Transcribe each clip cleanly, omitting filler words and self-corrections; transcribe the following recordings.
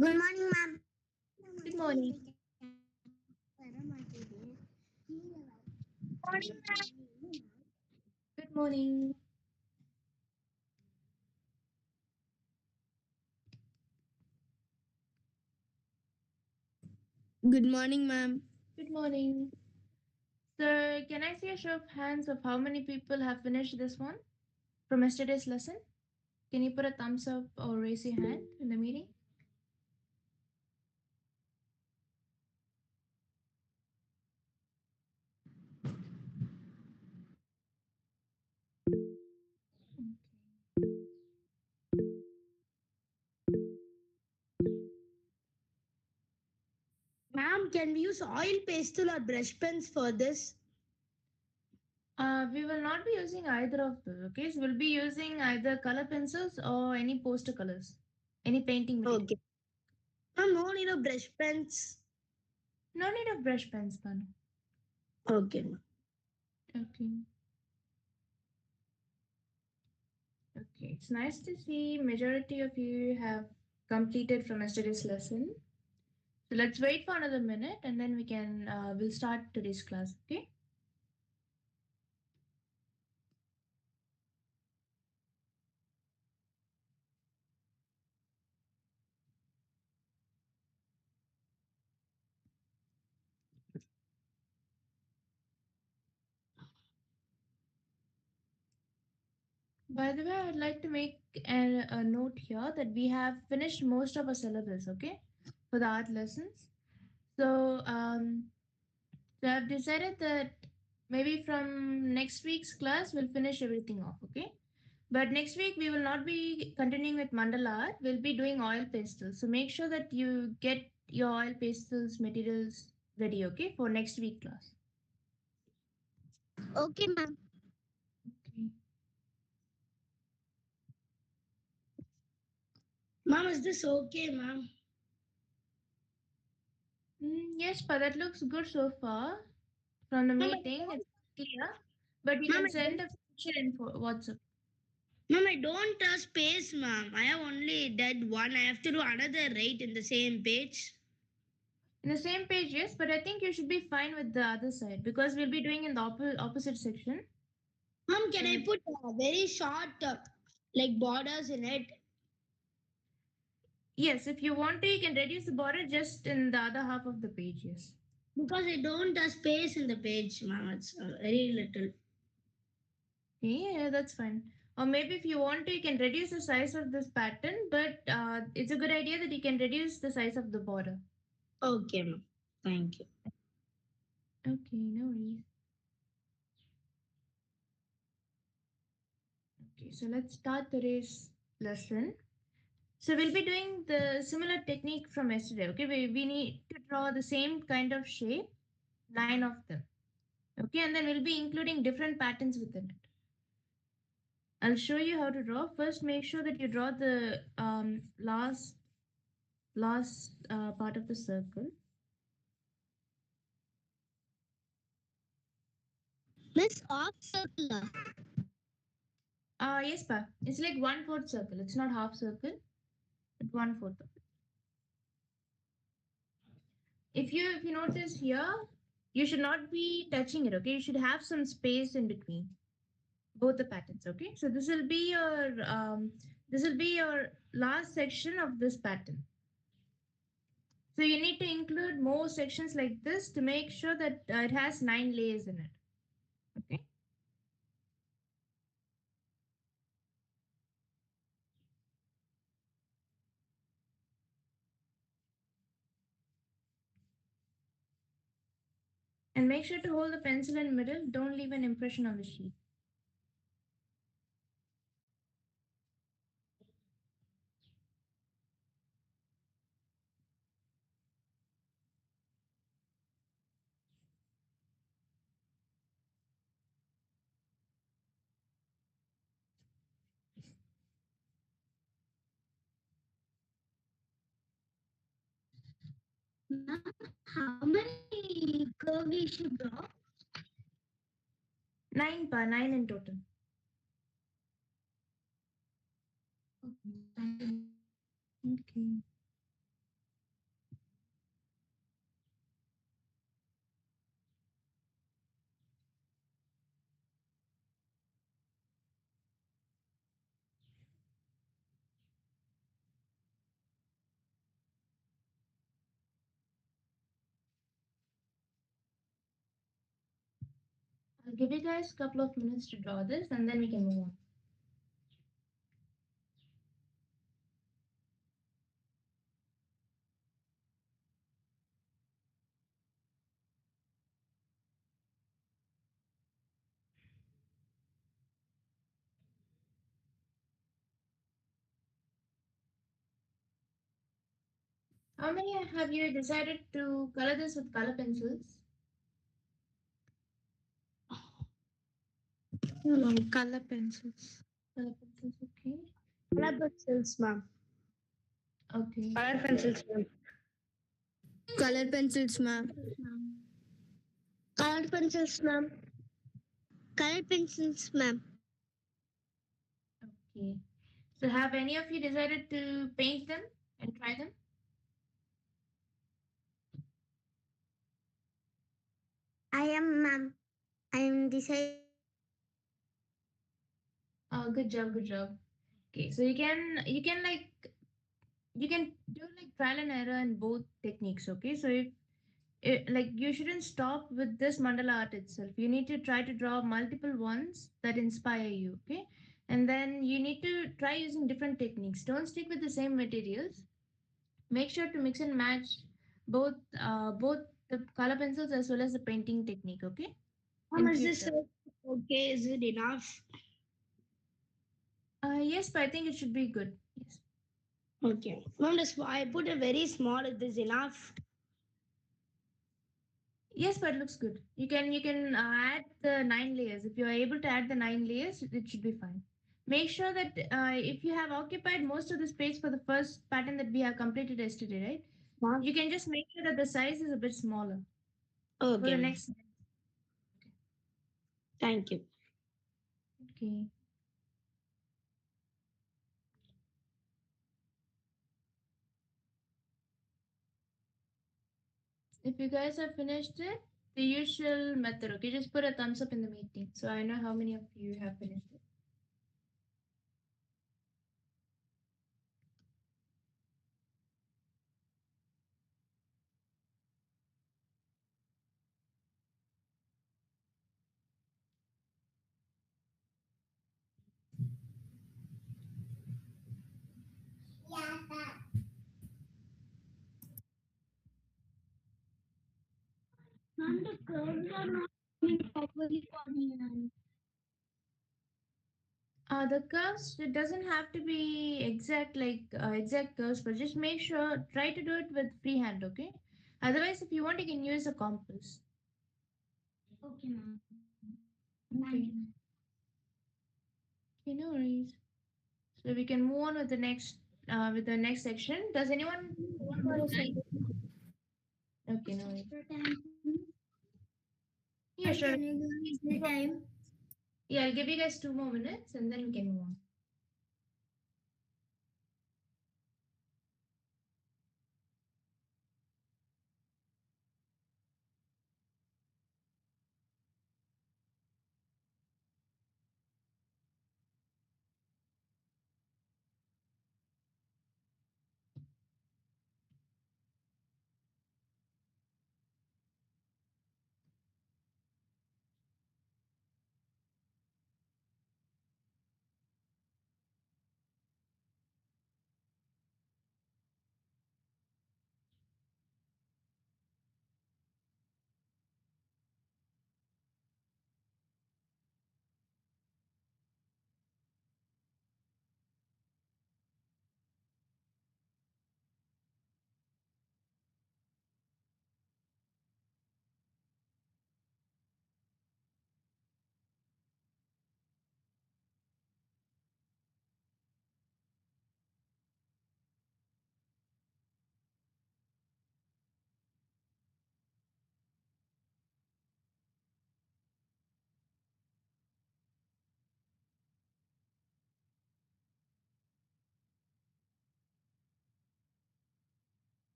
Good morning, ma'am. Good morning. Morning, ma'am. Good morning. Good morning, ma'am. Good morning. So, can I see a show of hands of how many people have finished this one from yesterday's lesson? Can you put a thumbs up or raise your hand in the meeting? Ma'am, can we use oil pastel or brush pens for this? We will not be using either of those, okay? So, we'll be using either color pencils or any poster colors, any painting material. Okay. Ma'am, no need of brush pens. No need of brush pens, Tanu. Okay, ma'am. Okay. Okay. It's nice to see majority of you have completed from yesterday's lesson. So let's wait for another minute and then we'll start today's class, okay? By the way, I'd like to make a note here that we have finished most of our syllabus, okay, for the art lessons. So, so I've decided that maybe from next week's class we'll finish everything off, okay? But next week we will not be continuing with mandala art. We'll be doing oil pastels. So make sure that you get your oil pastels materials ready, okay, for next week class. Okay, ma'am. Okay. Ma'am, is this okay, ma'am? Yes, but that looks good so far from the Ma'am, I meeting. don't. It's clear, but you Ma'am, can I send don't. a picture in for WhatsApp. Ma'am, I don't space, ma'am. I have only did one. I have to do another right in the same page. In the same page, yes, but I think you should be fine with the other side because we'll be doing in the opposite section. Ma'am, can I So, put very short, like borders in it? yes, if you want to, you can reduce the border just in the other half of the page, yes. Because I don't space in the page, ma'am. It's very little. Yeah, that's fine. Or maybe if you want to, you can reduce the size of this pattern, but it's a good idea that you can reduce the size of the border. Okay, ma'am. Thank you. Okay, no worries. Okay, so let's start today's lesson. So we'll be doing the similar technique from yesterday. Okay, we need to draw the same kind of shape, nine of them. Okay, and then we'll be including different patterns within it. I'll show you how to draw. First, make sure that you draw the last part of the circle. Miss off circular. Yes, pa. It's like 1/4 circle. It's not half circle, but 1/4 of it. If you notice here, you should not be touching it. Okay, you should have some space in between both the patterns. Okay, so this will be your last section of this pattern. So you need to include more sections like this to make sure that it has 9 layers in it. Okay. And make sure to hold the pencil in the middle. Don't leave an impression on the sheet. How many curve we should draw? 9 pa, 9 in total. Okay. I'll give you guys a couple of minutes to draw this and then we can move on. How many have you decided to color this with color pencils? Color pencils. Color pencils, okay. Color pencils, ma'am. Okay. Color pencils, ma'am. Color pencils, ma'am. Color pencils, ma'am. Color pencils, ma'am. Okay. So have any of you decided to paint them and try them? I am, ma'am. I am decided. Oh, good job, good job. Okay, so you can like you can do like trial and error in both techniques. Okay, so if like you shouldn't stop with this mandala art itself. You need to try to draw multiple ones that inspire you. Okay, and then you need to try using different techniques. Don't stick with the same materials. Make sure to mix and match both the color pencils as well as the painting technique. Okay, Ma'am, in is this future. okay? Is it enough? Yes, but I think it should be good. Yes. Okay. Ma'am, I put a very small. Is this enough? Yes, but it looks good. You can add the 9 layers. If you are able to add the 9 layers, it should be fine. Make sure that if you have occupied most of the space for the first pattern that we have completed yesterday, right? Ma'am. You can just make sure that the size is a bit smaller for Okay, the ma'am. next. Thank you. Okay. If you guys have finished it, the usual method, okay, just put a thumbs up in the meeting so I know how many of you have finished it. Ma'am, the curves are not coming properly for me, ma'am. The curves, it doesn't have to be exact like exact curves, but just make sure try to do it with freehand, okay? Otherwise, if you want, you can use a compass. Okay, ma'am. Okay. Thank you. Okay, no worries. So we can move on with the next section. Does anyone want more time? Okay, no worries. Yeah, sure. Can you give me the time? Yeah, I'll give you guys 2 more minutes and then we can move on.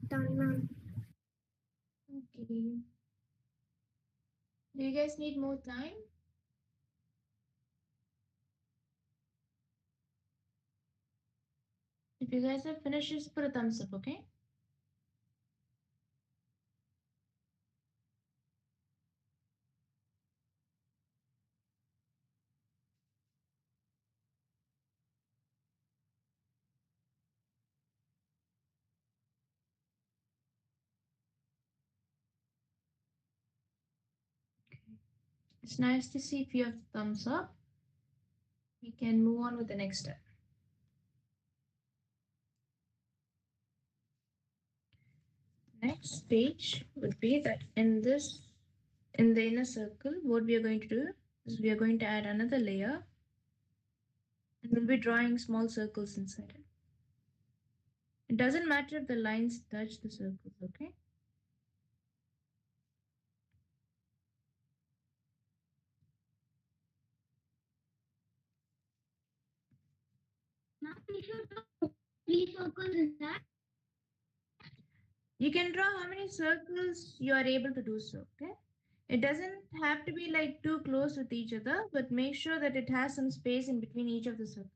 Done, ma'am. Okay. Do you guys need more time? If you guys have finished, just put a thumbs up, okay? It's nice to see if you have thumbs up. We can move on with the next step. Next page would be that in the inner circle, what we are going to do is we are going to add another layer and we'll be drawing small circles inside it. It doesn't matter if the lines touch the circles, okay? Ma'am, we should do 3 circles in that. You can draw how many circles you are able to do so, okay? It doesn't have to be like too close with each other, but make sure that it has some space in between each of the circles.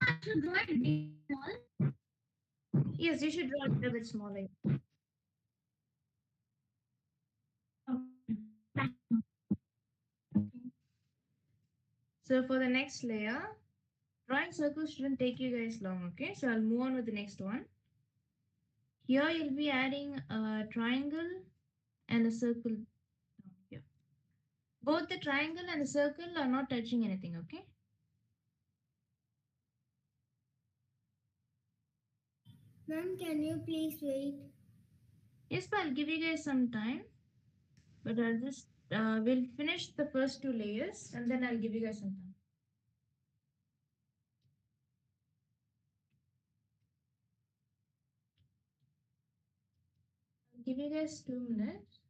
I should draw it big small. Yes, you should draw a little bit smaller. So for the next layer, drawing circles shouldn't take you guys long, okay? So I'll move on with the next one. Here you'll be adding a triangle and a circle down here. Both the triangle and the circle are not touching anything, okay? Ma'am, can you please wait? Yes, but I'll give you guys some time. But I'll just, we'll finish the first 2 layers and then I'll give you guys some time. I'll give you guys 2 minutes.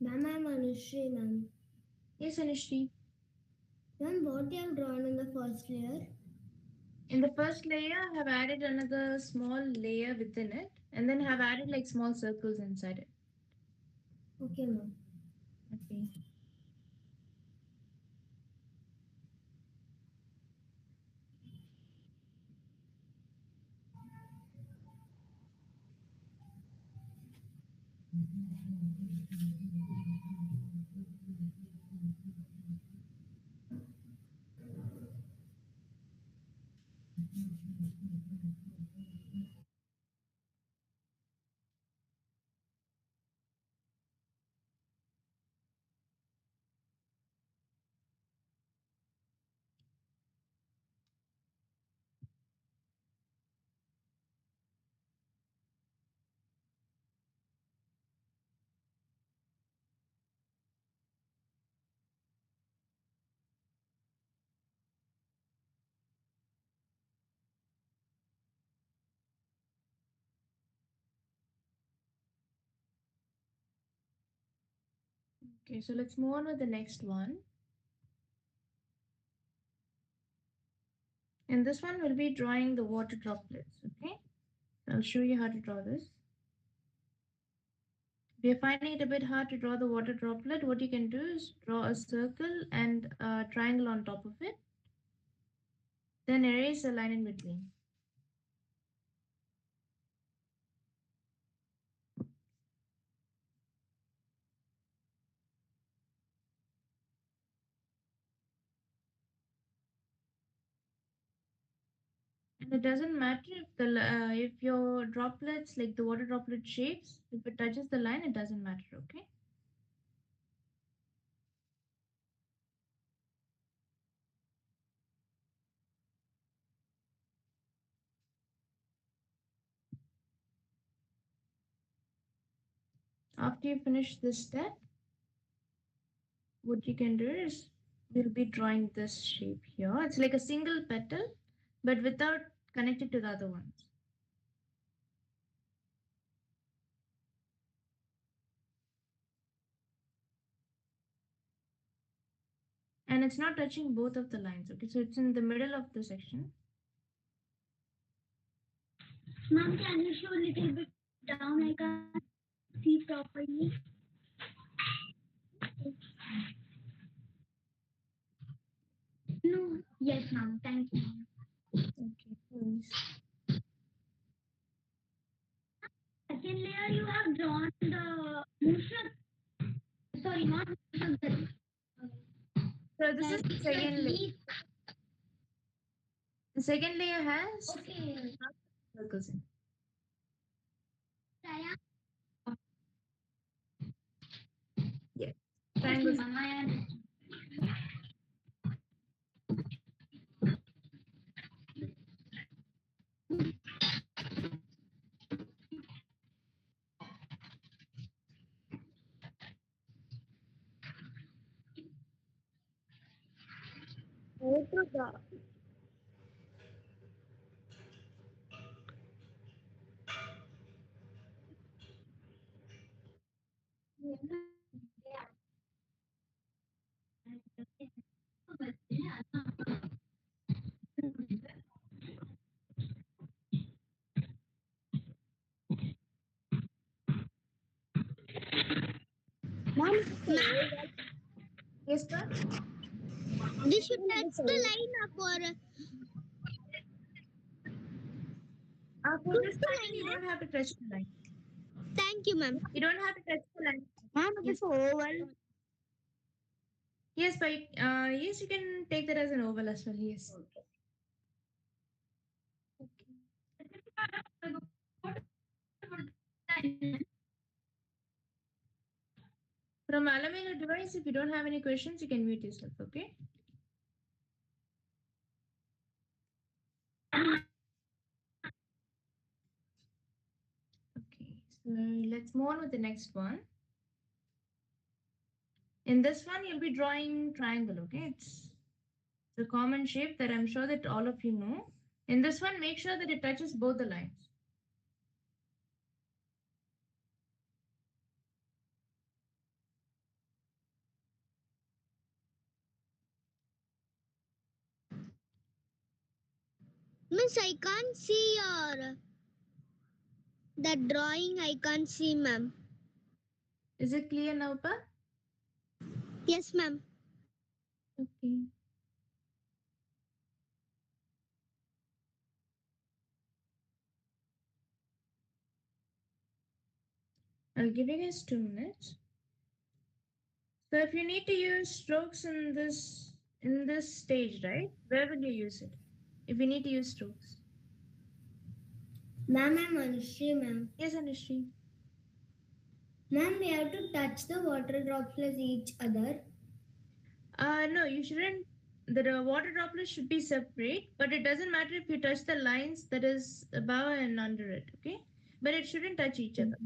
Ma'am, I'm Anushri, ma'am. Yes, Anushri. Ma'am, what you have drawn in the first layer? In the first layer, I have added another small layer within it and then have added like small circles inside it. Okay, ma'am. Okay. Okay, so let's move on with the next one. And this one will be drawing the water droplets, okay? I'll show you how to draw this. If you're finding it a bit hard to draw the water droplet, what you can do is draw a circle and a triangle on top of it. Then erase a line in between. And it doesn't matter if your droplets, like the water droplet shapes, if it touches the line, it doesn't matter, okay? After you finish this step, what you can do is we'll be drawing this shape here. It's like a single petal, but without connected to the other ones. and it's not touching both of the lines. Okay, so it's in the middle of the section. Ma'am, can you show a little bit down? I can't see properly. No. Yes, ma'am. Thank you. Okay, please. Second layer, you have drawn the Mushak. Sorry, not Mushak. So this is the second layer. Leaf. The second layer has Okay. circles in. Triangle. Yes. Okay, Triangles. ma'am, I understand. Ma'am, Yes, sir. this should touch the line up or For this one, you don't have to touch the line. thank you, ma'am. You don't have to touch the line. Ma'am, Yes. it's oval. Yes, but yes, you can take that as an oval as well. Yes. From Alameda device, if you don't have any questions, you can mute yourself. Okay. Okay. So let's move on with the next one. In this one, you'll be drawing triangle. Okay. It's a common shape that I'm sure that all of you know. In this one, make sure that it touches both the lines. Miss, I can't see your that drawing. I can't see, ma'am. Is it clear now, Pa? Yes, ma'am. Okay. I'll give you guys 2 minutes. So if you need to use strokes in this stage, right? Where will you use it? If you need to use strokes. Ma'am, I'm Anushree, ma'am. Yes, Anushree. Ma'am, we have to touch the water droplets each other. No, you shouldn't. The water droplets should be separate, but it doesn't matter if you touch the lines that is above and under it, okay? But it shouldn't touch each other.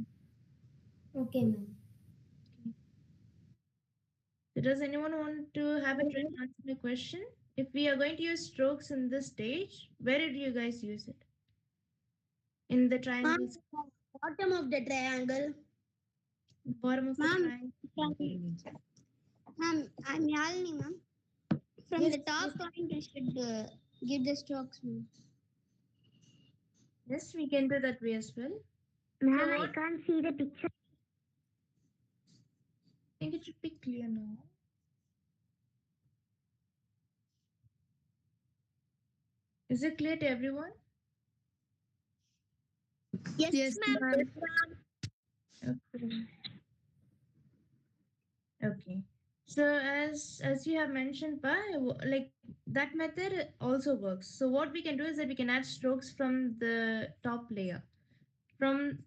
Okay, ma'am. So does anyone want to have a try to answer my question? If we are going to use strokes in this stage, where did you guys use it? In the triangles, Bottom of the triangle. bottom of the Ma'am. triangle. Ma'am, I'm Yalini, ma'am. From Yes, the top point, we should give the strokes, ma'am. Yes, we can do that way as well. Ma'am, So I what- can't see the picture. I think it should be clear now. Is it clear to everyone? Yes, ma'am. Okay. Okay. So as you have mentioned, like that method also works. So what we can do is that we can add strokes from the top layer, from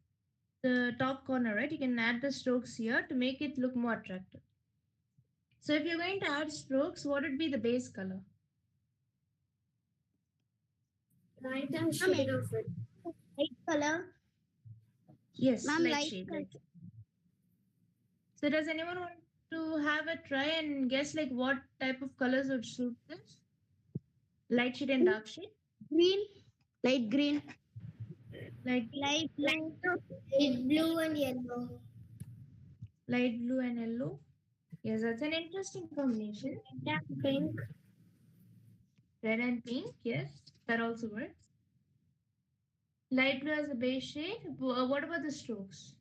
the top corner, right? You can add the strokes here to make it look more attractive. So if you're going to add strokes, what would be the base color? Light and shade of it. Light color. Yes, Ma'am, light light shade. color. Light. So does anyone want to have a try and guess like what type of colors would suit this? Light shade and dark shade? Green. Light green. Like Light blue. Light blue and yellow. light blue and yellow. Yes, that's an interesting combination. Pink. Red and pink, yes, that also works. Light blue as a base shade. What about the strokes?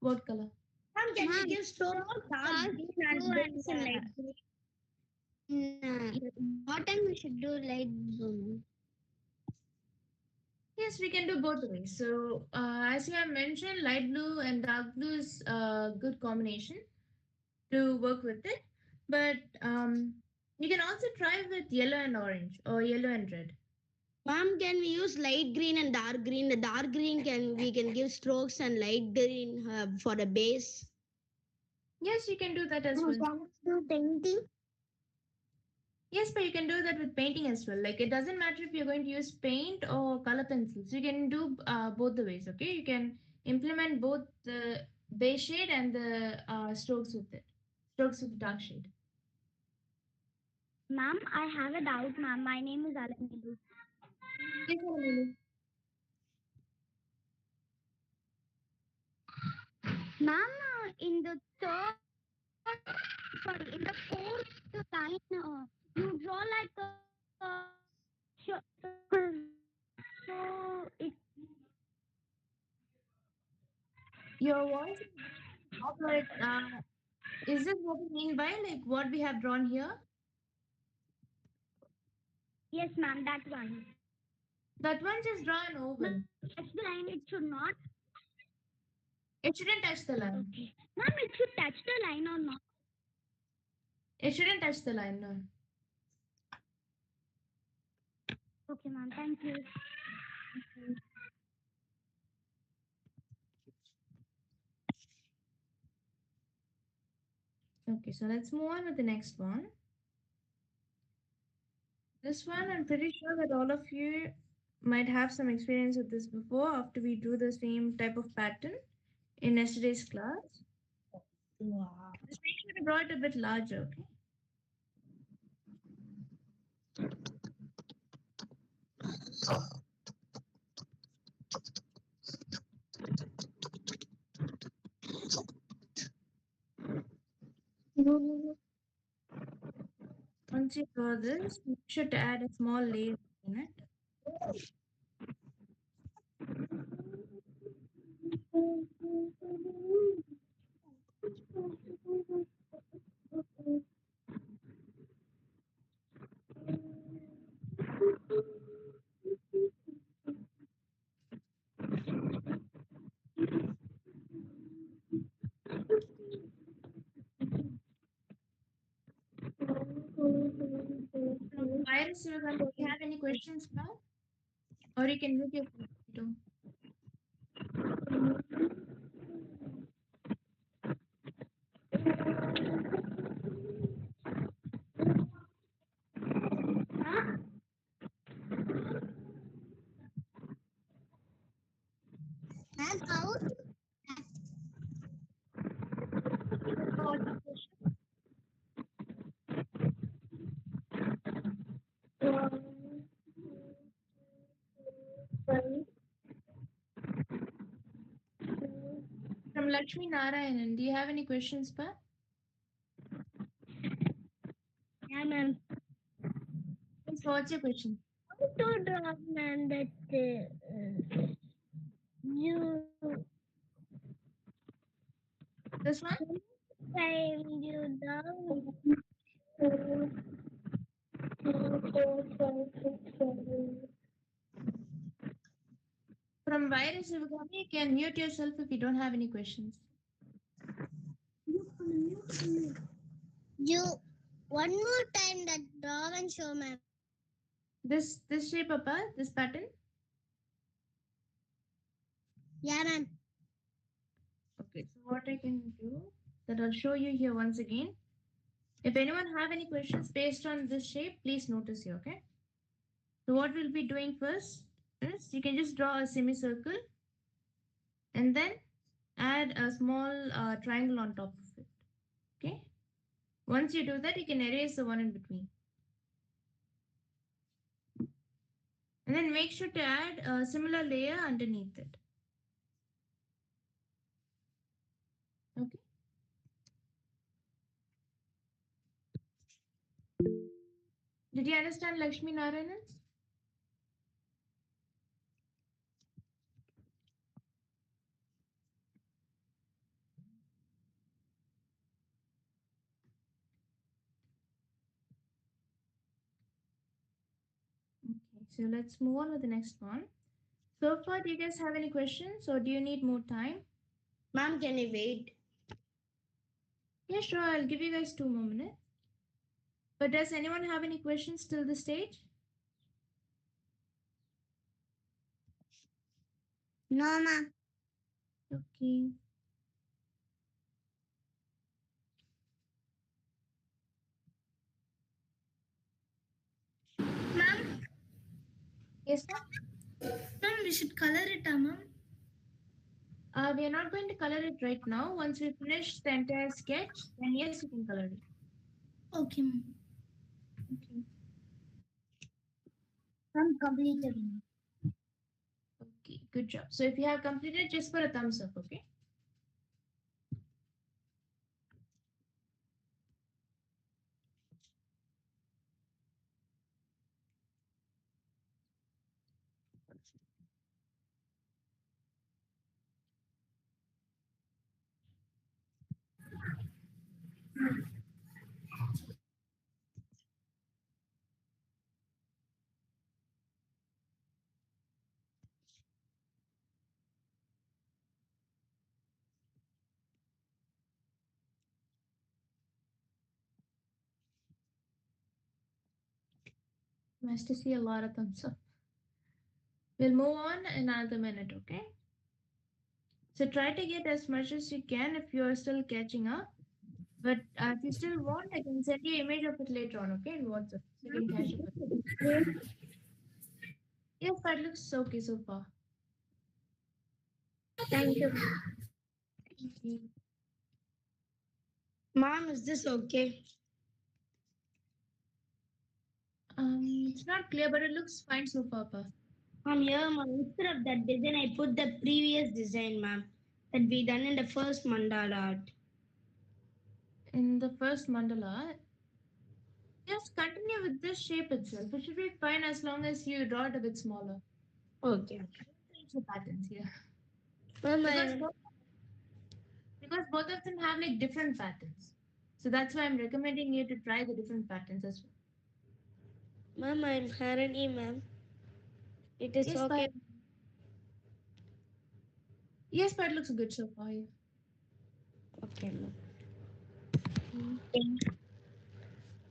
What color? Ma'am, can we Ma'am, give strokes dark green and base and light green? Bottom we should do light blue. Yes, we can do both ways. So, as you have mentioned, light blue and dark blue is a good combination to work with it. But you can also try with yellow and orange or yellow and red. Ma'am, can we use light green and dark green? The dark green we can give strokes and light green for the base. Yes, you can do that as well. Can we do painting? Yes, but you can do that with painting as well. Like it doesn't matter if you're going to use paint or color pencils. You can do both the ways. Okay, you can implement both the base shade and the strokes with it. Strokes with dark shade. Ma'am, I have a doubt, ma'am. My name is Alamilu. Yes, Lulu. Ma'am, in the third, sorry, in the fourth line, you draw like a circle. So it Your voice is off, but is this what you mean by like what we have drawn here? yes, ma'am, that one. That one just draw an oval. Touch the line, it should not. It shouldn't touch the line. Okay. Ma'am, it should touch the line or not. It shouldn't touch the line, no. Okay, ma'am, thank you. Okay, so let's move on with the next one. This one, I'm pretty sure that all of you might have some experience with this before after we drew the same type of pattern in yesterday's class. Wow. Just make sure to draw it a bit larger, okay? Once you draw this, make sure to add a small layer in it. So, Iris, do you have any questions now? Or you can mute yourself too. And how? From Lakshmi Narayanan, do you have any questions, Pa? Yeah, ma'am. Please, what's your question? To draw, ma'am, that you This one? time you down. From Virus Shivagami, you can mute yourself if you don't have any questions. You one more time that draw and show, ma'am. This shape, Papa, this pattern. Yeah, ma'am. Okay, so what I can do that I'll show you here once again. If anyone have any questions based on this shape, please notice here, okay? So what we'll be doing first is you can just draw a semicircle and then add a small triangle on top of it, okay? Once you do that, you can erase the one in between. And then make sure to add a similar layer underneath it. Okay. Did you understand Lakshmi Narayanan? Okay, so let's move on with the next one. So far, do you guys have any questions or do you need more time? Ma'am, can you wait? Yeah, sure. I'll give you guys 2 more minutes. But does anyone have any questions till this stage? No, ma'am. Okay. Ma'am, Yes, ma'am. ma'am, we should color it, ma'am. We are not going to color it right now. Once we finish the entire sketch, then yes, you can color it. Okay, ma'am. Okay. I'm completed. Okay, good job. So if you have completed, just put a thumbs up, okay? Nice to see a lot of thumbs up. We'll move on in another minute, okay? So try to get as much as you can if you're still catching up. But if you still want, I can send you an image of it later on, okay? In WhatsApp. So you can catch up with it. Yes, that looks okay so far. Thank you. Okay. Ma'am, is this okay? It's not clear, but it looks fine so far, Pa. Ma'am, here, ma'am, instead of that design, I put the previous design, ma'am, that we done in the first mandala art. In the first mandala, just continue with this shape itself. It should be fine as long as you draw it a bit smaller. Okay. Change the patterns here. Ma'am, Because both of them have like different patterns. So that's why I'm recommending you to try the different patterns as well. ma'am, I'm Harini, ma'am. It is Yes, okay. but it looks good so far. Yeah. Okay, ma'am.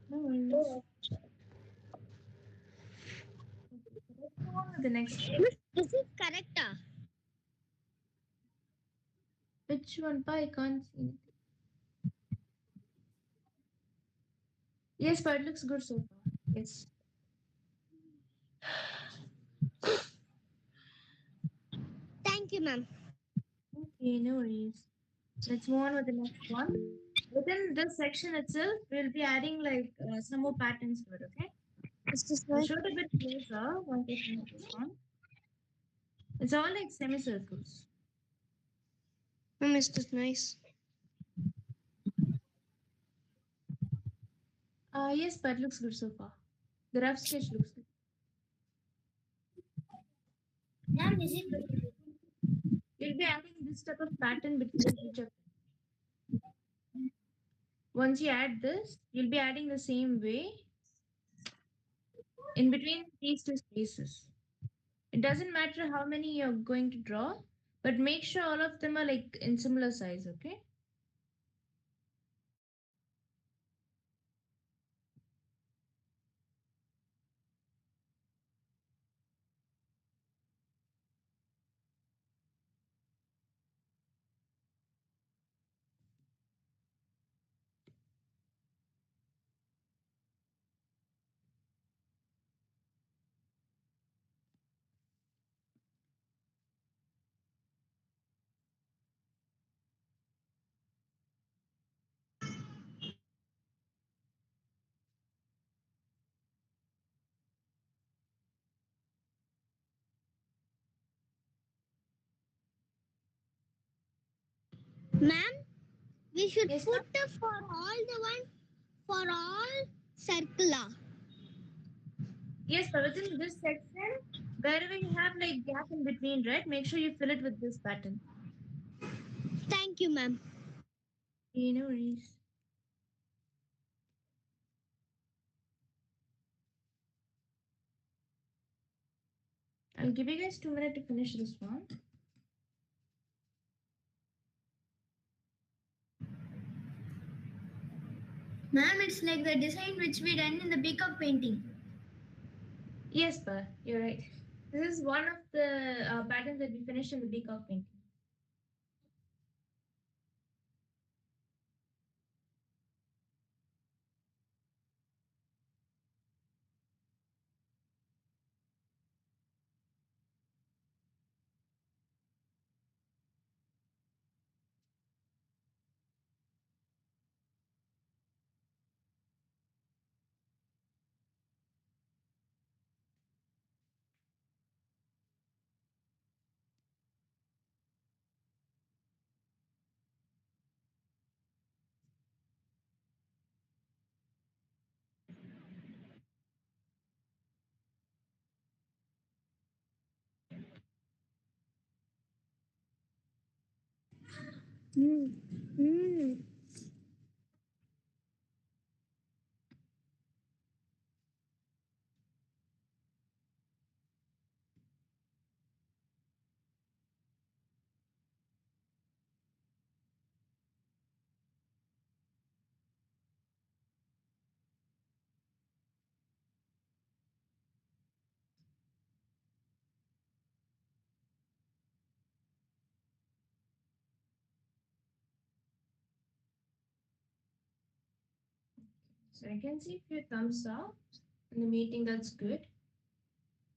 No worries. Let's move on to the next one. This is correct. Which one? Pa? I can't see it. Yes, but it looks good so far. Yes. Thank you, ma'am. Okay, no worries. Let's move on with the next one. Within this section itself, we'll be adding like some more patterns to it, okay? I'll show it a bit closer once I finish this one. It's all like semicircles. Ma'am, is this nice? Yes, but it looks good so far. The rough sketch looks good. Ma'am, is it good? You'll be adding this type of pattern between each of them. Once you add this, you'll be adding the same way in between these two spaces. It doesn't matter how many you're going to draw, but make sure all of them are like in similar size, okay? Ma'am, we should Yes, put for all the one for all circular. Yes, but within this section, wherever you have like gap in between, right? Make sure you fill it with this pattern. Thank you, ma'am. No worries. I'll give you guys 2 minutes to finish this one. Ma'am, it's like the design which we done in the peacock painting. Yes, but you're right. This is one of the patterns that we finished in the peacock painting. So I can see a few thumbs up in the meeting. That's good.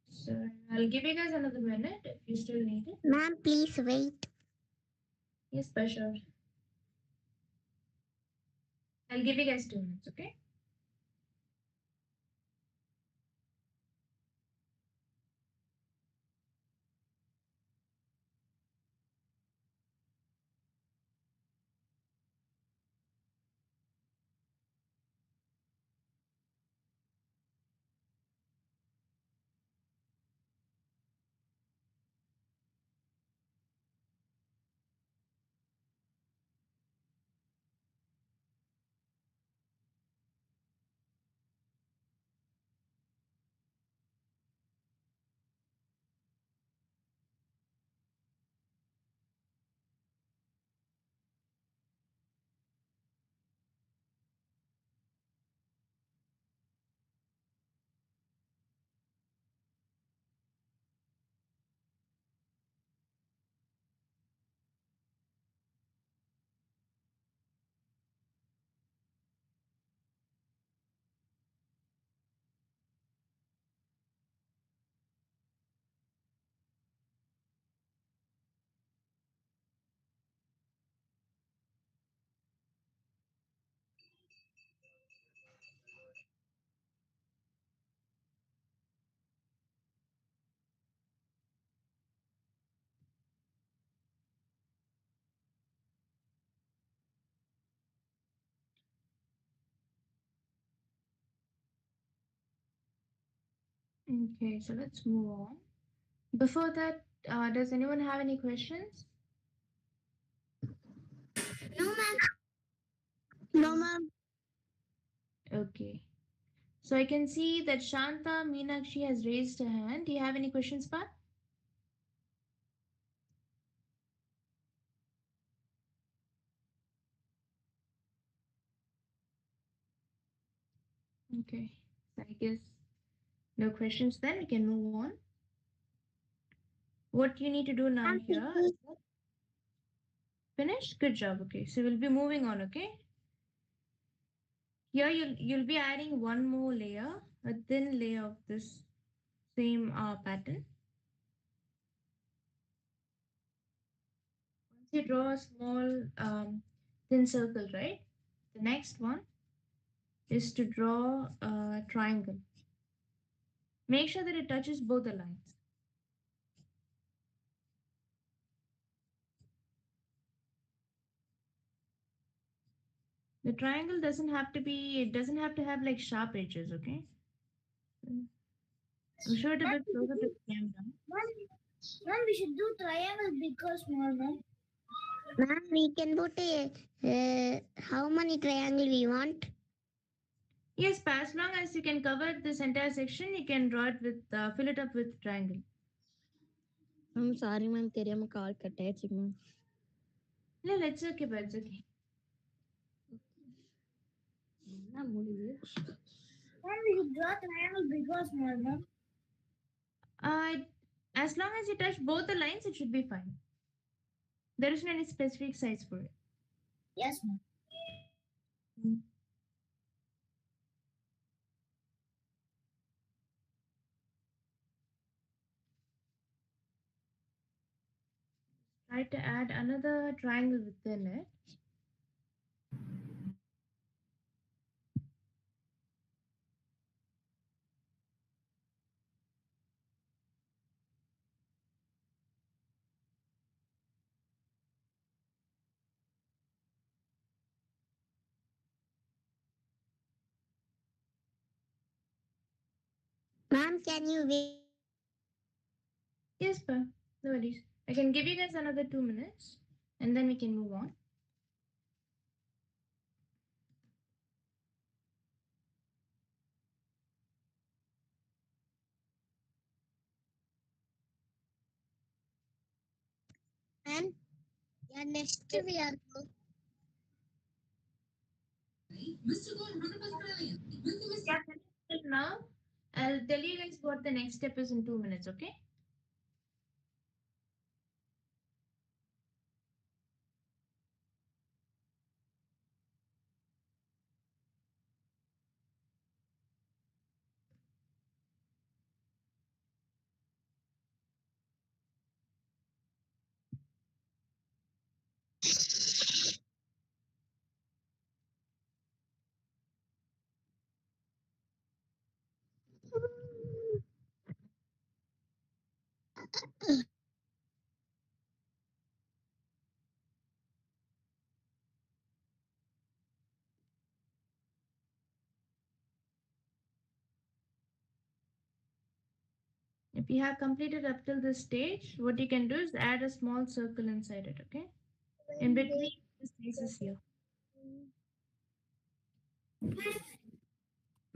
So I'll give you guys another minute if you still need it. Ma'am, please wait. Yes, for sure. I'll give you guys 2 minutes, okay? Okay, so let's move on. Before that, does anyone have any questions? No, ma'am. No, ma'am. Okay. So I can see that Shanta Meenakshi has raised her hand. Do you have any questions, Pat? Okay. So I guess no questions then. We can move on. What you need to do now Ma'am, here is that finish. Good job. Okay. So we'll be moving on, okay? Here you'll be adding one more layer, a thin layer of this same pattern. Once you draw a small thin circle, right? The next one is to draw a triangle. Make sure that it touches both the lines. The triangle doesn't have to be, it doesn't have to have like sharp edges, okay? I'm sure it a bit closer to the camera. Ma'am, we should do triangle big or small, ma'am. Ma'am, we can put how many triangle we want. Yes, but as long as you can cover this entire section, you can draw it with fill it up with triangle. I'm sorry, ma'am. தெரியாம call cut ஆயிடுச்சு ma'am. No, it's okay, but it's okay. என்ன முடியுது? Ma'am, we should draw triangle big or small, ma'am. As long as you touch both the lines, it should be fine. There isn't any specific size for it. Yes, ma'am. Try to add another triangle within it. Ma'am, can you wait? Yes, but no worries. I can give you guys another 2 minutes and then we can move on. And yeah, next we are going. Now, I'll tell you guys what the next step is in 2 minutes, okay? If you have completed up till this stage, what you can do is add a small circle inside it, okay? In between the spaces here.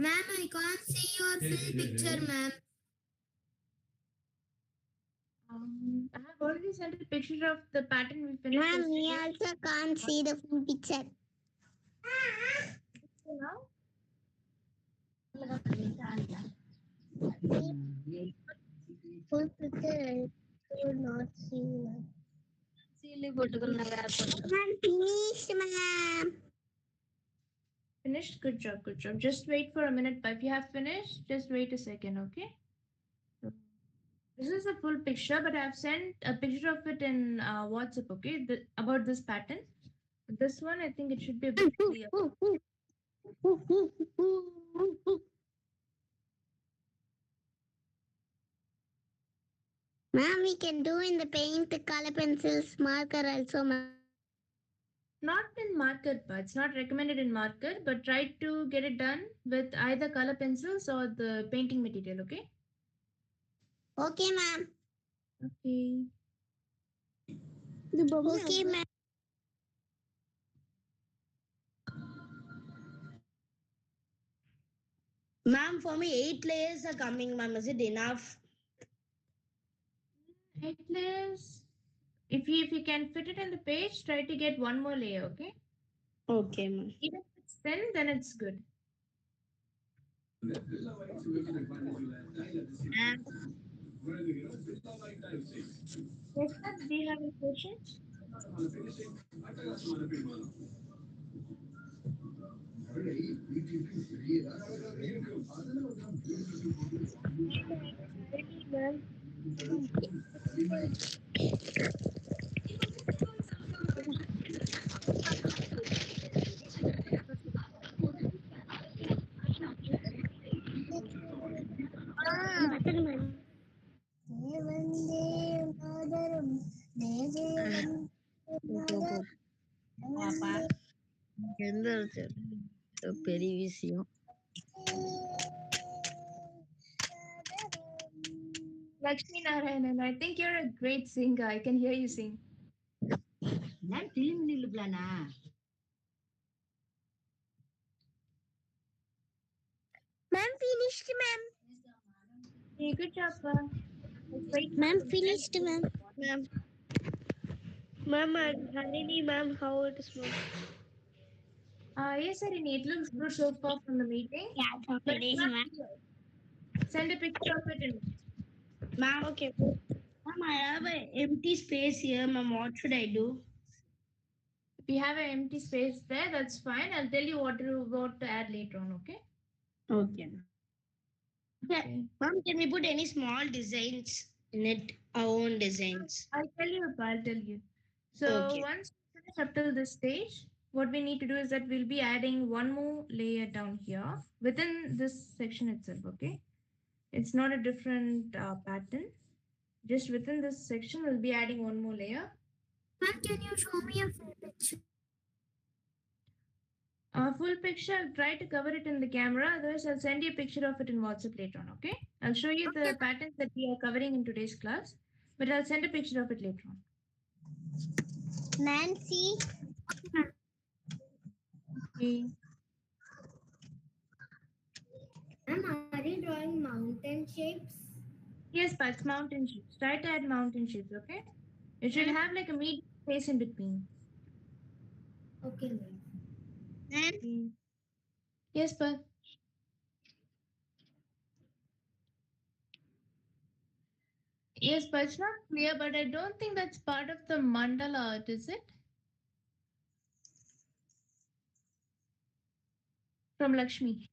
Ma'am, I can't see your full picture, ma'am. I have already sent a picture of the pattern we finished. Ma'am, we yesterday. also can't see the full picture. Now, Full picture I could not see. Ma'am. Ma'am, finished, ma'am. finished. Good job, good job. Just wait for a minute. But if you have finished, just wait a second, okay? So, this is a full picture, but I've sent a picture of it in WhatsApp, okay? About this pattern. This one, I think it should be a bit clear. Ma'am, we can do in the paint, the color pencils, marker also, ma'am. Not in marker, but it's not recommended in marker, but try to get it done with either color pencils or the painting material, okay? Okay, ma'am. Okay. Okay, ma'am. Ma'am, for me, 8 layers are coming, ma'am. Is it enough? 8 layers. If you can fit it in the page, try to get one more layer, okay? Okay, ma'am. Even if it's thin, then it's good. Yes, sir. Do you have any questions? பெரிய விஷயம். Lakshmi Narayanan, I think you're a great singer. I can hear you sing. நான் திரும்பி நில்லுப்லானா Ma'am, finished, ma'am. Hey, good job, Great. Ma'am, finished, ma'am. Ma'am. Ma'am, Harini, ma'am, how it is, ma'am? Yes, Harini, it looks good so far from the meeting. Yeah, But it's finished, not ma'am. clear. Send a picture of it in. Ma'am, okay. Ma'am, I have an empty space here, ma'am. What should I do? If you have an empty space there, that's fine. I'll tell you what to add later on, okay? Okay. Okay. Ma'am, can we put any small designs in it? Our own designs. I'll tell you, Appa, I'll tell you. So Okay. once we finish up till this stage, what we need to do is that we'll be adding one more layer down here within this section itself, okay? It's not a different pattern. Just within this section, we'll be adding one more layer. Ma'am, can you show me a full picture? Full picture, I'll try to cover it in the camera. Otherwise, I'll send you a picture of it in WhatsApp later on, okay? I'll show you the patterns that we are covering in today's class, but I'll send a picture of it later on. Nancy. Okay. Ma'am, are you drawing mountain shapes? Yes, but it's mountain shapes. Try to add mountain shapes, okay? It should have like a medium space in between. Okay, ma'am. Ma'am, Yes, but yes, but it's not clear. But I don't think that's part of the mandala art, is it? From Lakshmi.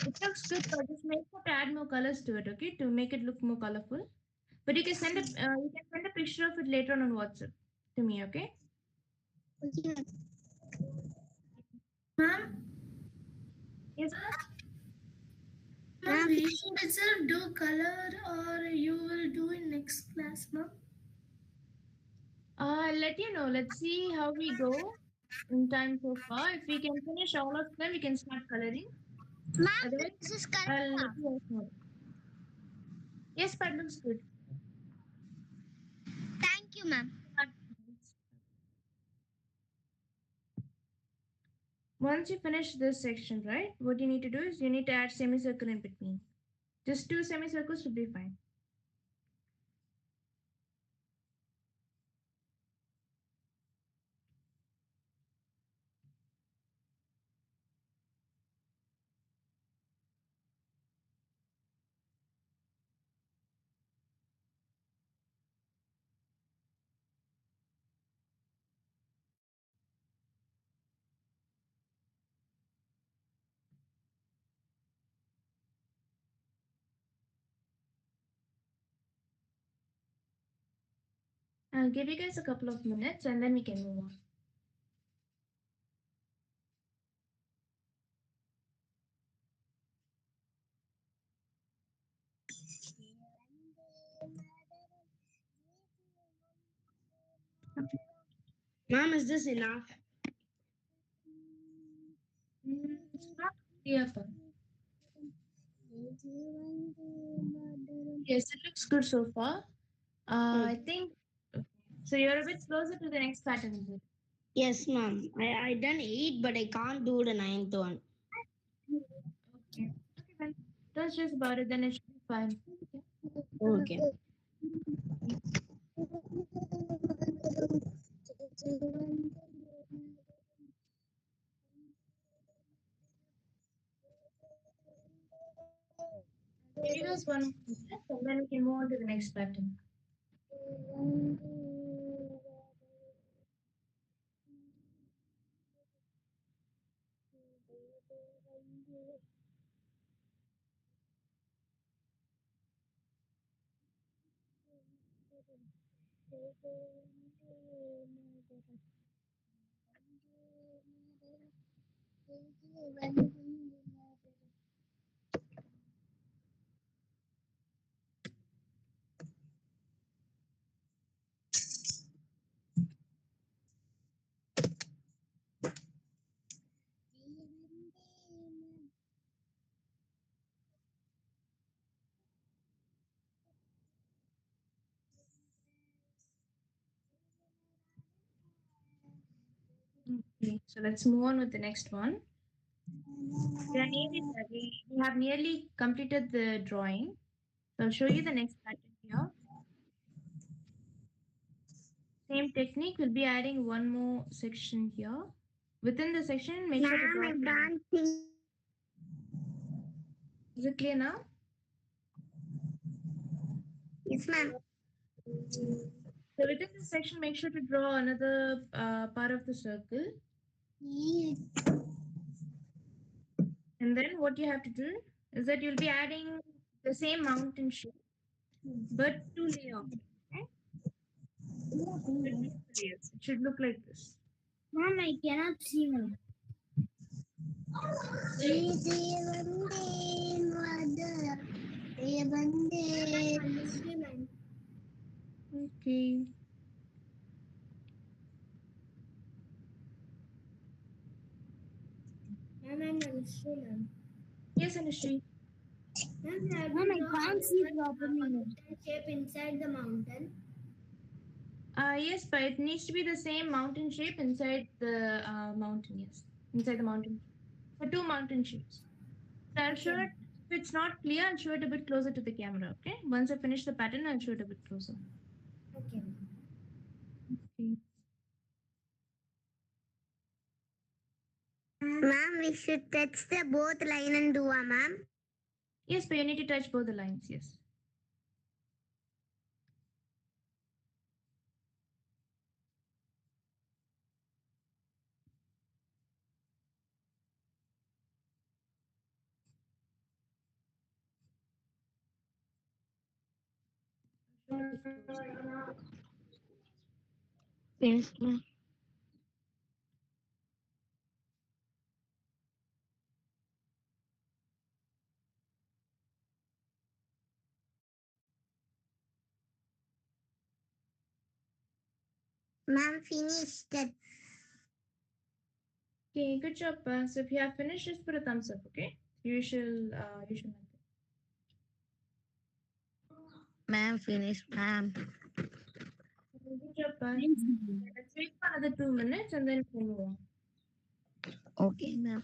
It looks good, but just make sure to add more colors to it, okay? To make it look more colorful. But you can send a picture of it later on WhatsApp to me, okay? Ma'am, Yes. ma'am, we should itself do color or you will do in next class, ma'am? I'll let you know. Let's see how we go in time so far. If we can finish all of them, we can start coloring. ma'am, Otherwise, this is I'll correct. let you guys know. Yes, but looks good. Thank you, ma'am. Once you finish this section, right, what you need to do is you need to add semicircle in between. Just 2 semicircles should be fine. I'll give you guys a couple of minutes and then we can move on. Ma'am, is this enough? It's not clear. Yes, it looks good so far. I think so. You're a bit closer to the next pattern, is it? Yes, ma'am. I done 8, but I can't do the 9th one. Okay. Okay, then. Don't stress about it. Then it should be fine. Okay. Give you guys 1 minute and then we can move on to the next pattern. Okay, so let's move on with the next one. We have nearly completed the drawing. So I'll show you the next pattern here. Same technique, we'll be adding one more section here. Within the section, make sure to draw. Is it clear now? Yes, ma'am. So within this section, make sure to draw another part of the circle. And then what you have to do is that you'll be adding the same mountain shape, but two layers. Okay? It should look like this. Mom, I cannot see now. Okay. Ma'am, I'm Anushri, ma'am. Yes, Anushri. Ma'am, Mom, I can't see properly now. shape inside the mountain. Yes, but it needs to be the same mountain shape inside the mountain. Yes, inside the mountain. So two mountain shapes. So I'll show it. If it's not clear, I'll show it a bit closer to the camera. Okay. Once I finish the pattern, I'll show it a bit closer. Okay. Okay. Ma'am, we should touch the both line and do a ma'am. Yes, but you need to touch both the lines. Yes. Yes, ma'am. Ma'am, finished that. Okay. Good job. So if you have finished, just put a thumbs up. Okay. Usual. Usual method. Ma'am, finished, ma'am. Good job. Let's wait for another 2 minutes and then we'll move on. Okay, ma'am.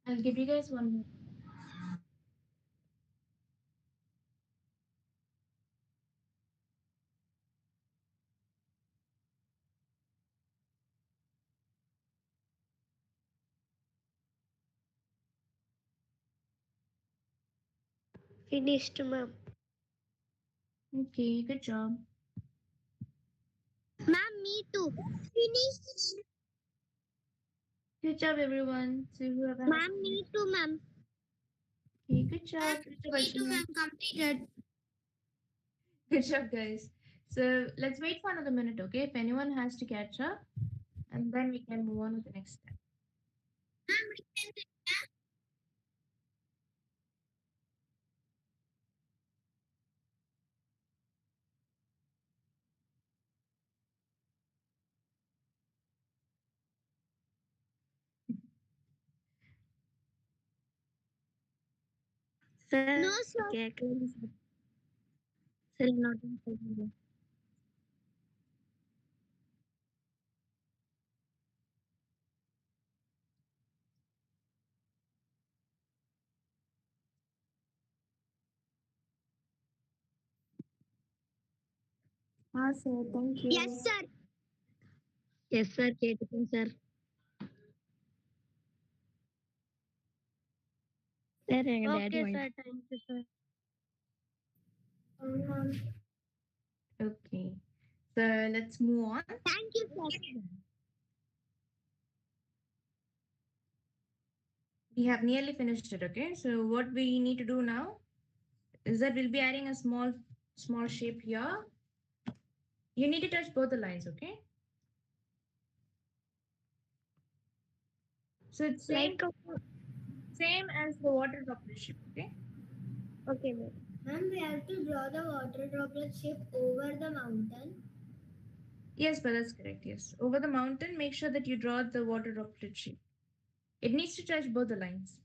I'll give you guys 1 minute. Finished, ma'am. Okay. Good job. Ma'am, me too. Finished. Good job, everyone. So whoever has Ma'am, me too, ma'am. Okay, good job. Good job, Ashwini. Completed. Good job, guys. So let's wait for another minute, okay? If anyone has to catch up, and then we can move on with the next step. Sir, No, sir. okay, clearly, sir. Still not in favor. Sir, thank you. Yes, sir. Yes, sir, Ketukan, sir. Sir, எங்க daddy வாங்கி- Thank you, sir. Okay. So let's move on. Thank you, sir. We have nearly finished it, okay? So what we need to do now is that we'll be adding a small shape here. You need to touch both the lines, okay? So it's same as the water droplet shape, okay? Okay, ma'am. Ma'am, we have to draw the water droplet shape over the mountain. Yes, but that's correct. Yes. Over the mountain, make sure that you draw the water droplet shape. It needs to touch both the lines.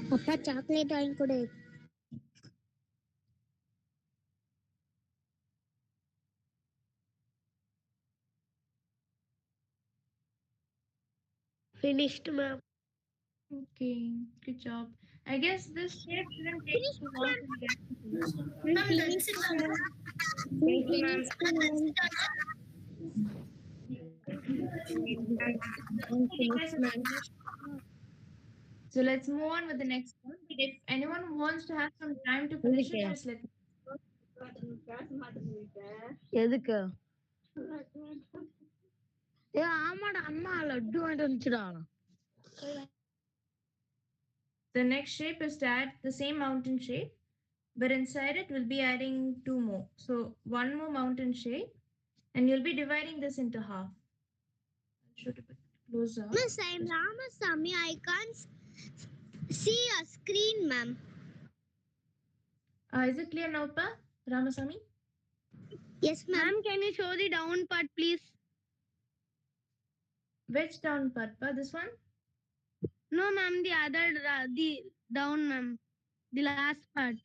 Papa, chocolate oil kudu. Finished, ma'am. Okay, good job. I guess this shape shouldn't take too long to get to finish. Ma'am, that's it. Thank you, ma'am. So let's move on with the next one. But if anyone wants to have some time to finish it, just let me. எதுக்கு ஆமாடா அம்மா லட்டு வாங்கிட்டு வந்துச்சுடா The next shape is to add the same mountain shape, but inside it we'll be adding two more. So one more mountain shape, and you'll be dividing this into half. I'll show it a bit closer. Miss, I'm Ramasamy. I can't see a screen, ma'am. Is it clear now, Pa? Ramasamy? Yes, ma'am. Ma'am, can you show the down part, please? Which down part, Pa? This one? No, ma'am, the other, the down, ma'am. The last part.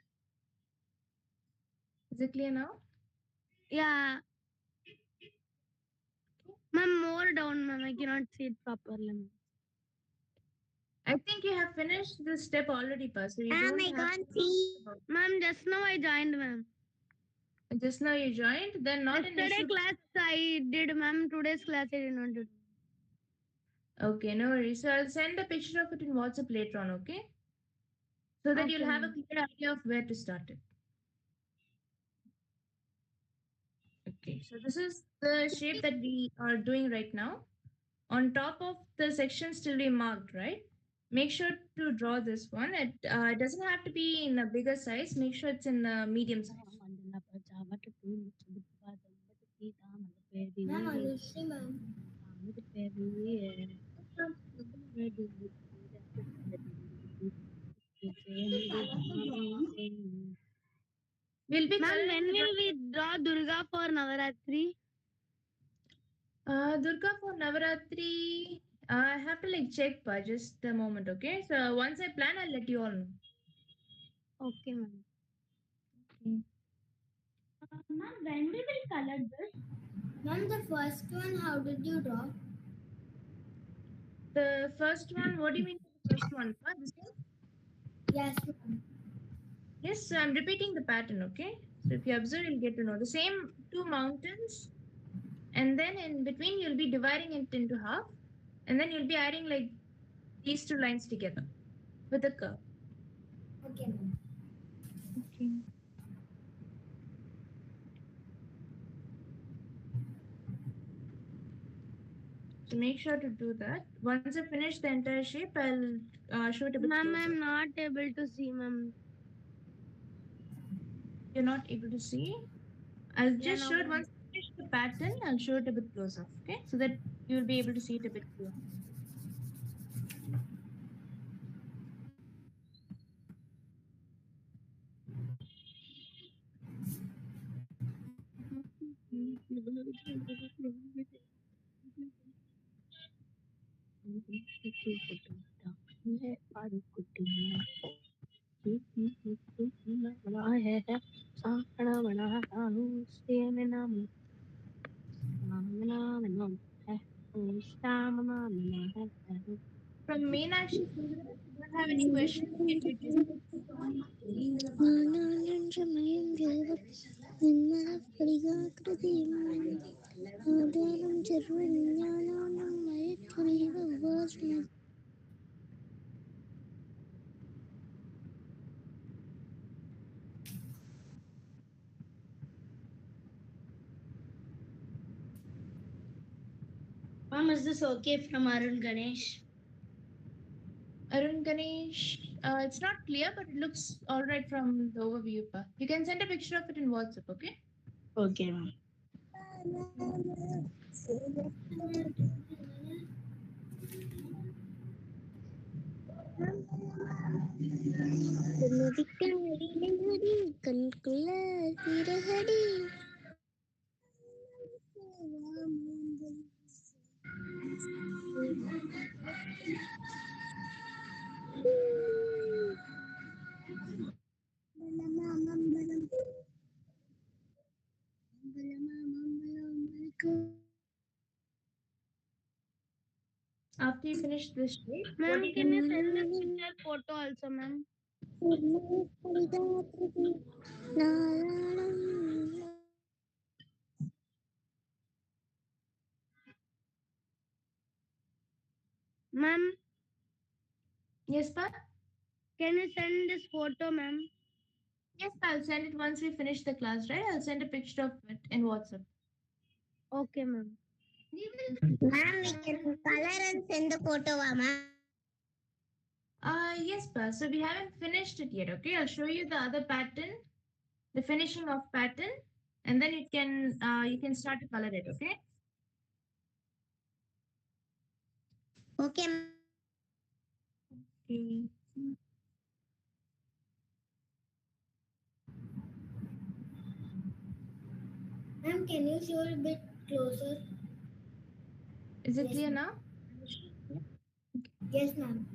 Is it clear now? Yeah. Ma'am, more down, ma'am. I cannot see it properly. Ma'am. I think you have finished this step already, Pa. So you Ma'am, don't I have can't to see. Ma'am, just now I joined, ma'am. Just now you joined, then not an Yesterday issue. class I did, ma'am. Today's class I did not do. Okay, no worries. So I'll send a picture of it in WhatsApp later on, okay? So that you'll Okay, have a ma'am. clear idea of where to start it. Okay, so this is the shape that we are doing right now. On top of the sections till we marked, right? Make sure to draw this one. It doesn't have to be in a bigger size. Make sure it's in a medium size. Ma'am, Anushri, ma'am. We'll be Ma'am, coloring when the will we draw Durga for Navaratri? Durga for Navaratri. I have to like check, pa, just a moment, okay? So once I plan, I'll let you all know. Okay, ma'am. Okay. Ma'am, when we will color this? Ma'am, the first one, how did you draw? The first one, what do you mean the first one? Pa? This one? Yes, ma'am. Yes, so I'm repeating the pattern, okay? So if you observe, you'll get to know the same two mountains, and then in between, you'll be dividing it into half, and then you'll be adding like these two lines together with a curve. Okay, ma'am. Okay. So make sure to do that. Once I finish the entire shape, I'll show it a bit Ma'am, closer. I'm not able to see, ma'am. You're not able to see. I'll just no, show it ma'am. once I finish the pattern. I'll show it a bit closer, okay? So that you'll be able to see it a bit clearer. From Meenakshi, if you don't have any questions, can you just നിർമ്മലഫലികാകൃതിയും ആധാരം ചെറുവിജ്ഞാനാനം മയക്കുറിവ ഉപാസ്മ. Ma'am, is this okay from Arun Ganesh? Arun Ganesh, it's not clear, but it looks all right from the overview. Pa. You can send a picture of it in WhatsApp, okay? Okay, ma'am. நதிக்கடியிலடி கண்குள்ள திரகடி. After you finish this shape, Ma'am, what can you send this picture photo also, ma'am? Ma'am, Yes, Pa? can you send this photo, ma'am? Yes, Pa, I'll send it once we finish the class, right? I'll send a picture of it in WhatsApp. Okay, ma'am. Ma'am, we can color and send the photo, ma'am. Yes, Pa. So we haven't finished it yet, okay? I'll show you the other pattern, the finishing of pattern, and then you can start to color it, okay? Okay, Okay. Ma'am, can you show a bit closer? Is it Yes, clear ma'am. now? Yes, ma'am.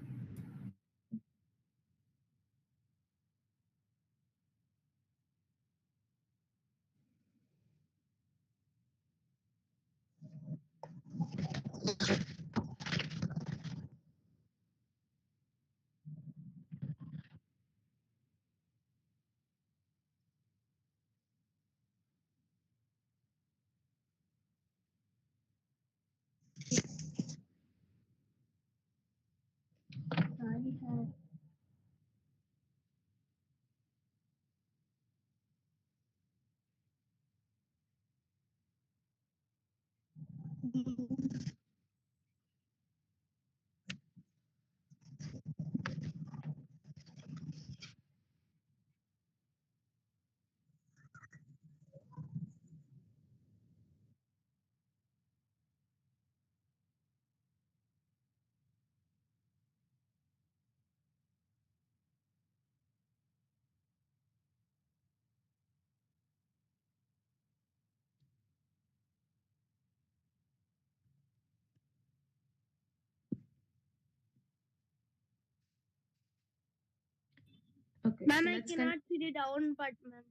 Okay. Ma'am, So I let's cannot see the down part, ma'am.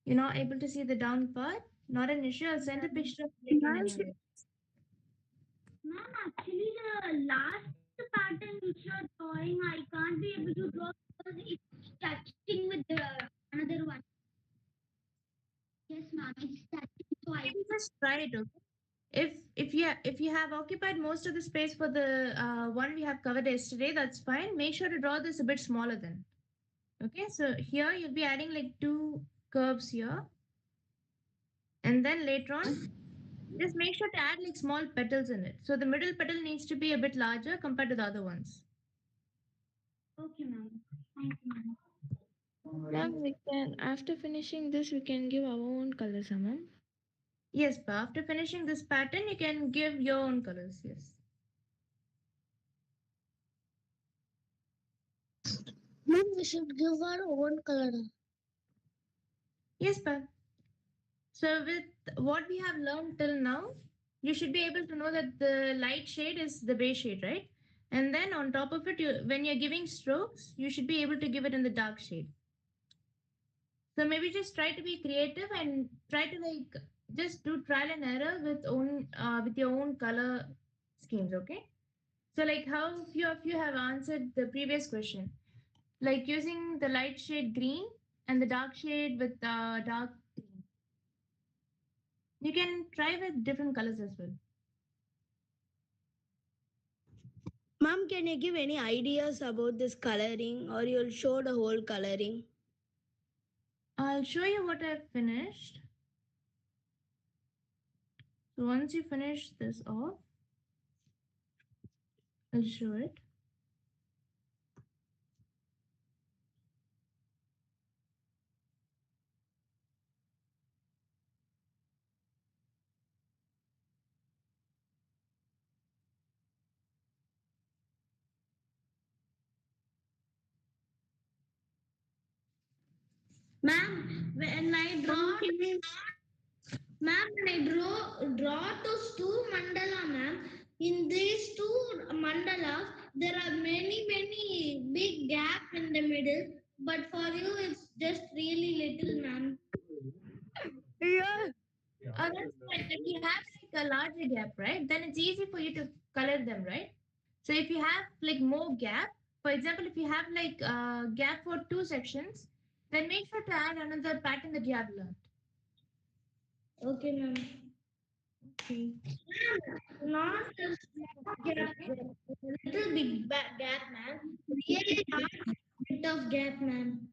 You're not able to see the down part? Not an issue. I'll send a picture of it later on anyway. Ma'am, actually the last pattern which you're drawing, I can't be able to draw because it's touching with the another one. Yes, ma'am, it's touching. So I Maybe just try it, okay? If you have occupied most of the space for the one we have covered yesterday, that's fine. Make sure to draw this a bit smaller then. Okay, so here you'll be adding like two curves here, and then later on, just make sure to add like small petals in it. So the middle petal needs to be a bit larger compared to the other ones. okay, ma'am. Thank you, ma'am. Ma'am, we can after finishing this we can give our own colors, ma'am. Yes, but after finishing this pattern, you can give your own colors. Yes. ma'am, we should give our own color. Yes, but so with what we have learned till now, you should be able to know that the light shade is the base shade, right? And then on top of it, when you're giving strokes, you should be able to give it in the dark shade. So maybe just try to be creative and try to like just do trial and error with your own color schemes, okay? So like how few of you have answered the previous question, like using the light shade green and the dark shade with dark green. You can try with different colors as well. Ma'am, can you give any ideas about this coloring, or you'll show the whole coloring? I'll show you what I've finished. So once you finish this off, I'll show it. Ma'am, when I draw, ma'am, when I draw those two mandala, ma'am. In these two mandalas, there are many big gap in the middle. But for you, it's just really little, ma'am. Yeah. That's right. If you have like a larger gap, right, then it's easy for you to color them, right? So if you have like more gap, for example, if you have like gap for 2 sections, then make sure to add another pattern that you have learned. Okay, ma'am. Okay. Not a small gap, a little big gap, ma'am. Really large bit of gap, ma'am.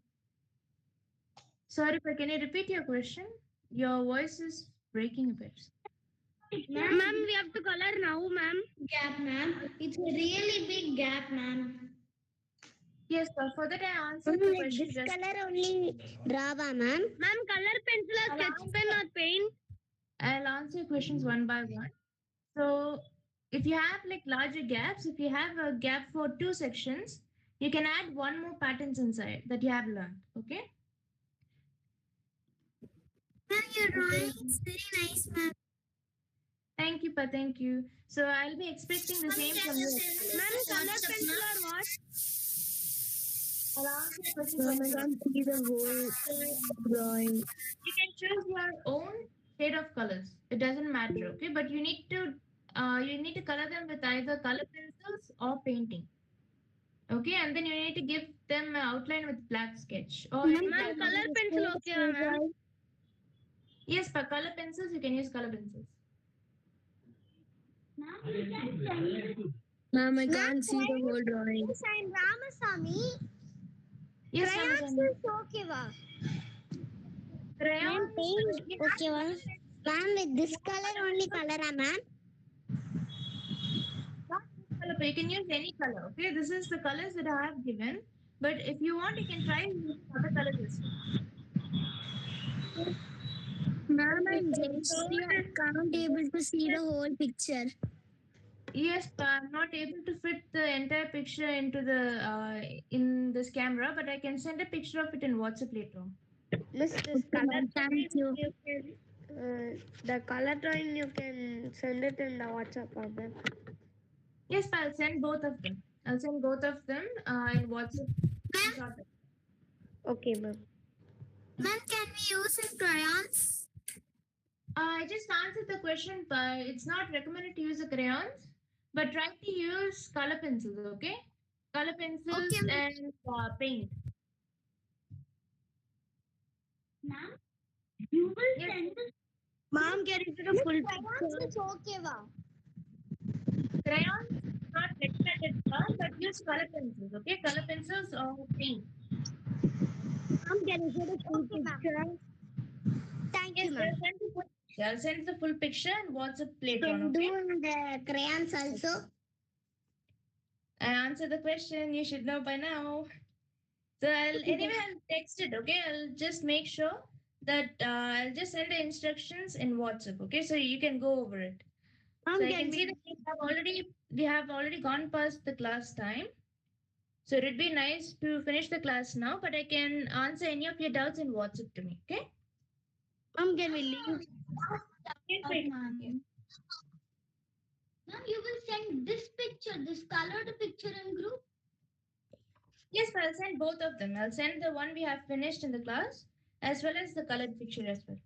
Sorry, but can you repeat your question? Your voice is breaking a bit. Ma'am, we have to color now, ma'am. Gap, ma'am. It's a really big gap, ma'am. Yes, sir. For that I answered the question This just. color only draw, ma'am. Ma'am, color pencil or sketch pen or paint? I'll answer your questions one by one. So if you have like larger gaps, if you have a gap for 2 sections, you can add one more patterns inside that you have learned. Okay. Ma'am, your drawing is very nice, ma'am. Thank you, Pa. Thank you. So I'll be expecting the same from you. Ma'am, color pencil or what? I'll answer the question from you. can't see the whole drawing. You can choose your own shade of colors. It doesn't matter, okay? But you need to color them with either color pencils or painting. Okay, and then you need to give them an outline with black sketch. Or any Ma'am, black- color pencil okay, ma'am? Yes, for color pencils, you can use color pencils. Ma'am, I can't see the whole drawing. And Ramasamy, Yes, crayons Ramazan. is okay, va? Crayons. Paint, okay, va? Ma'am, with this color only color, ma'am. Color, but you can use any color. Okay, this is the colors that I have given. But if you want, you can try using other colors as well. Ma'am, I'm can't able to see the whole picture. Yes, but I'm not able to fit the entire picture into the in this camera, but I can send a picture of it in WhatsApp later on. Miss, this color Thank you. the color drawing you can send it in the WhatsApp, ma'am. Yes, but I'll send both of them. I'll send both of them in WhatsApp. Okay, ma'am. Ma'am, can we use crayons? I just answered the question, but it's not recommended to use the crayons, but try to use color pencils, okay? Color pencils Okay, and paint. Ma'am, you will Yes. send this. Ma'am, can you do the full Crayons is okay, va? Crayons not recommended, but use color pencils, okay? Color pencils or paint. Ma'am, can you do the full Okay, ma'am. picture? Thank Yes, you, ma'am. I'll send the full picture and WhatsApp later Can on, do okay? in the crayons also. I answered the question. You should know by now. So I'll text it, okay? I'll just make sure that I'll just send the instructions in WhatsApp, okay? So you can go over it. Ma'am, So I can can see we that we have already gone past the class time. So it'd be nice to finish the class now, but I can answer any of your doubts in WhatsApp to me, okay? Ma'am, can we leave? Ma'am, you will send this picture, this colored picture in group. Yes, I'll send both of them. I'll send the one we have finished in the class as well as the colored picture as well.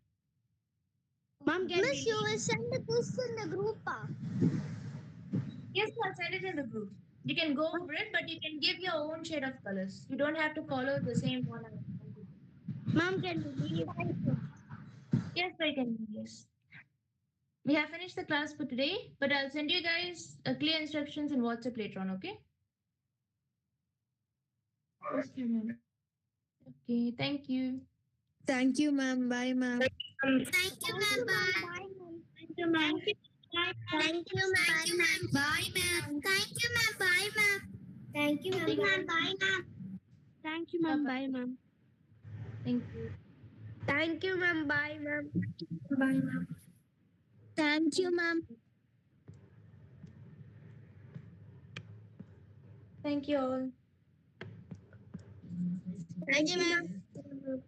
Ma'am, can Miss, we you will send this in the group, pa? Yes, I'll send it in the group. You can go over it, but you can give your own shade of colors. You don't have to follow the same one. Ma'am, can we leave? Yes, I can. Yes. We have finished the class for today, but I'll send you guys clear instructions in WhatsApp later on, okay? Okay, ma'am. Okay, thank you. Thank you, ma'am. Bye, ma'am. Thank you, ma'am. Bye. Thank you, ma'am. Thank you, ma'am. Bye, ma'am. Thank you, ma'am. Bye, ma'am. Thank you, ma'am. Bye, ma'am. Thank you, ma'am. Bye, ma'am. Thank you. Thank you, ma'am. Bye, ma'am. Bye, ma'am. Thank you, ma'am. Thank you all. Thank you, ma'am.